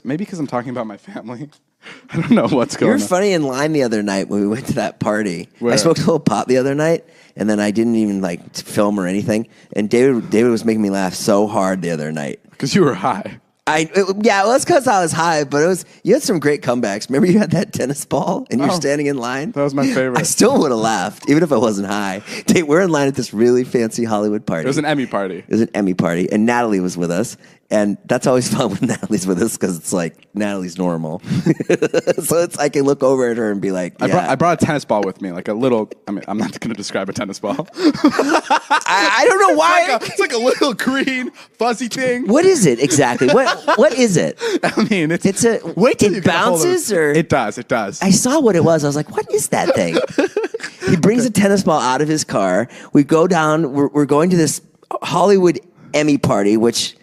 Maybe because I'm talking about my family. I don't know what's going You on. were funny in line the other night when we went to that party. Where? I smoked a little pot the other night, and then I didn't even like film or anything. And David was making me laugh so hard the other night. Because you were high. Yeah, well, it's because I was high, but you had some great comebacks. Remember you had that tennis ball and you're standing in line? That was my favorite. I still would have laughed, even if I wasn't high. We're in line at this really fancy Hollywood party. It was an Emmy party. It was an Emmy party, and Natalie was with us. And that's always fun when Natalie's with us because it's like Natalie's normal. So I can look over at her and be like, yeah. I brought a tennis ball with me, like a little. I mean, I'm not going to describe a tennis ball. I don't know why. It's like a little green fuzzy thing. What is it exactly? What is it? I mean, it's a. Wait till it you get a hold of bounces or it does. It does. I saw what it was. I was like, what is that thing? He brings a tennis ball out of his car. We go down. We're going to this Hollywood Emmy party, which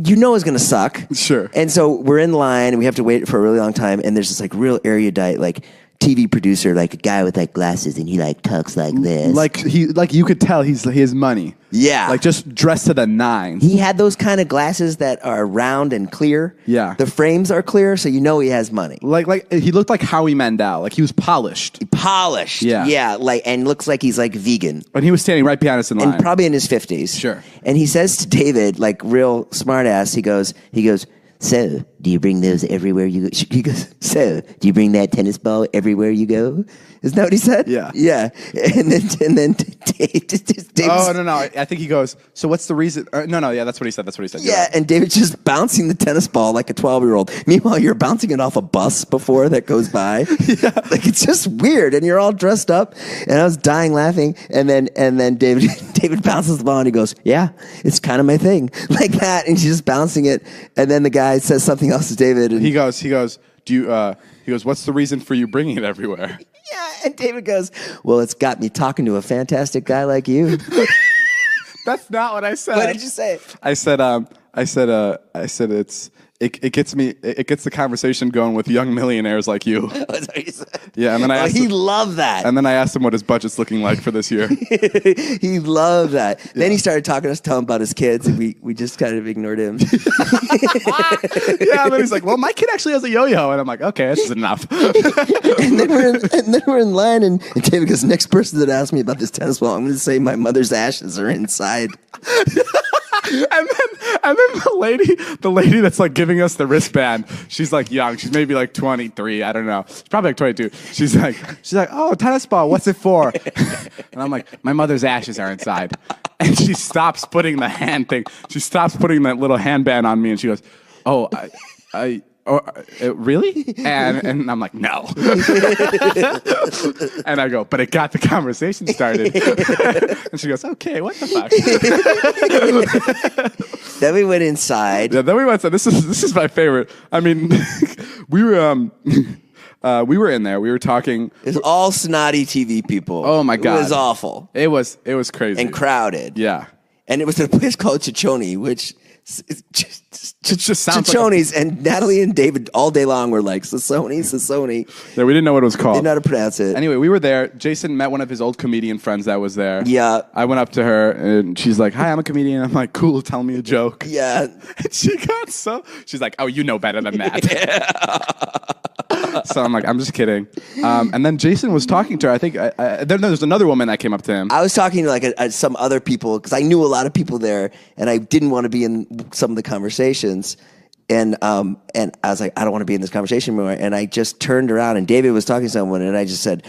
you know is going to suck. Sure. And so we're in line, and we have to wait for a really long time. And there's this like real erudite, like TV producer, like a guy with like glasses, and he like talks like this. Like you could tell he has money. Yeah. Like just dressed to the nines. He had those kind of glasses that are round and clear. Yeah. The frames are clear, so you know he has money. Like he looked like Howie Mandel. Like he was polished. Polished. Yeah. Yeah. And looks like he's like vegan. And he was standing right behind us in line. And probably in his 50s. Sure. And he says to David, like real smart ass, he goes, so, do you bring those everywhere you go? He goes, so, do you bring that tennis ball everywhere you go? Isn't that what he said? Yeah. Yeah. And then David. Oh, no. I think he goes, so what's the reason? No, yeah, that's what he said. Yeah, and David's just bouncing the tennis ball like a 12-year-old. Meanwhile, you're bouncing it off a bus before that goes by. Yeah. Like, it's just weird, and you're all dressed up, and I was dying laughing, and then David bounces the ball, and he goes, yeah, it's kind of my thing. Like that, and she's just bouncing it, and then the guy says something else to David. And he goes, what's the reason for you bringing it everywhere? Yeah, and David goes, well, it's got me talking to a fantastic guy like you. That's not what I said. What did you say? I said it gets the conversation going with young millionaires like you. That's what you said. Yeah, and then I asked him, he loved that. And then I asked him what his budget's looking like for this year. He loved that. Yeah. Then he started talking to us, telling about his kids, and we just kind of ignored him. Yeah, and then he's like, well, my kid actually has a yo-yo. And I'm like, okay, this is enough. and then we're in line, and David goes, next person that asked me about this tennis ball, I'm going to say my mother's ashes are inside. And then the lady that's like giving us the wristband, she's like young. She's maybe like 23. I don't know. She's probably like 22. She's like, oh, tennis ball. What's it for? And I'm like, my mother's ashes are inside. And she stops putting the hand thing. She stops putting that little handband on me, and she goes, oh, really? And I'm like, no. And I go, but it got the conversation started. And she goes, okay, what the fuck? Then we went inside. Yeah, then we went inside. This is my favorite. I mean, we were in there. We were talking. It was all snotty TV people. Oh my God. It was awful. It was crazy. And crowded. Yeah. And it was at a place called Ciccone, which just sounds Ciccone's, and Natalie and David all day long were like, Sassoni. Yeah, we didn't know what it was called. Didn't know how to pronounce it. Anyway, we were there. Jason met one of his old comedian friends that was there. Yeah. I went up to her, and she's like, hi, I'm a comedian. I'm like, cool, tell me a joke. Yeah. And she's like, oh, you know better than that. So I'm like, I'm just kidding. And then Jason was talking to her. I think there's another woman that came up to him. I was talking to like some other people because I knew a lot of people there, and I didn't want to be in some of the conversations. And I was like, I don't want to be in this conversation anymore. And I just turned around, and David was talking to someone, and I just said,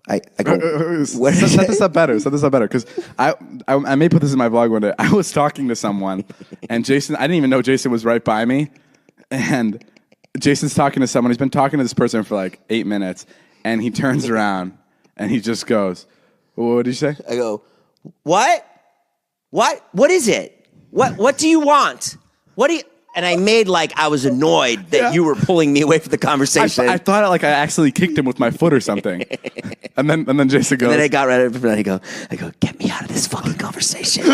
I go, set this up better, because I may put this in my vlog one day. I was talking to someone, and Jason, I didn't even know Jason was right by me, and Jason's talking to someone. He's been talking to this person for like 8 minutes, and he turns around and he just goes, "What did you say?" I go, "What? What is it? What do you want? What do you?" And I made like I was annoyed that you were pulling me away from the conversation. I thought like I actually kicked him with my foot or something. And then Jason goes. And then I got right up and I go, get me out of this fucking conversation.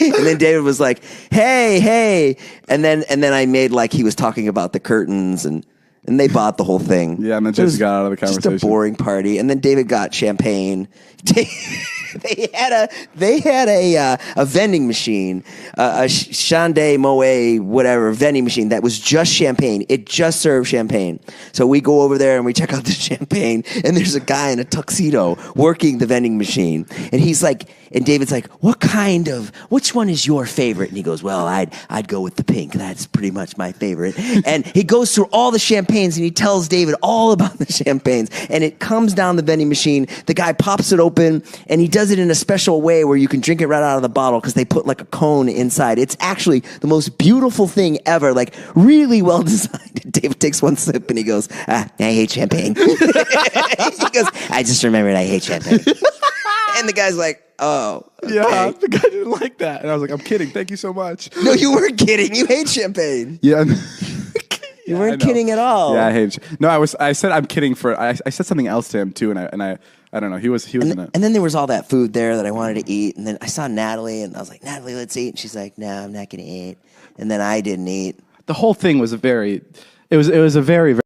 And then David was like, hey. And then I made like he was talking about the curtains and And they bought the whole thing. Yeah, and then Jason got out of the conversation. Just a boring party. And then David got champagne. They had a vending machine, a Chandé Moet whatever vending machine that was just champagne. It just served champagne. So we go over there and we check out the champagne, and there's a guy in a tuxedo working the vending machine, and he's like, and David's like, which one is your favorite? And he goes, well, I'd go with the pink. That's pretty much my favorite. And he goes through all the champagnes and he tells David all about the champagnes, and it comes down the vending machine. The guy pops it open, and he does it in a special way where you can drink it right out of the bottle because they put like a cone inside. It's actually the most beautiful thing ever, like really well designed. David takes one sip and he goes, I hate champagne. He goes, I just remembered I hate champagne. And the guy's like, oh, okay. Yeah, the guy didn't like that. And I was like, I'm kidding. Thank you so much. No, you weren't kidding. You hate champagne. Yeah. You weren't kidding at all. Yeah, I hate. No, I said I'm kidding I said something else to him too, and I don't know. He was in it. And then there was all that food there that I wanted to eat, and then I saw Natalie, and I was like, Natalie, let's eat. And she's like, no, I'm not going to eat. And then I didn't eat. The whole thing was it was a very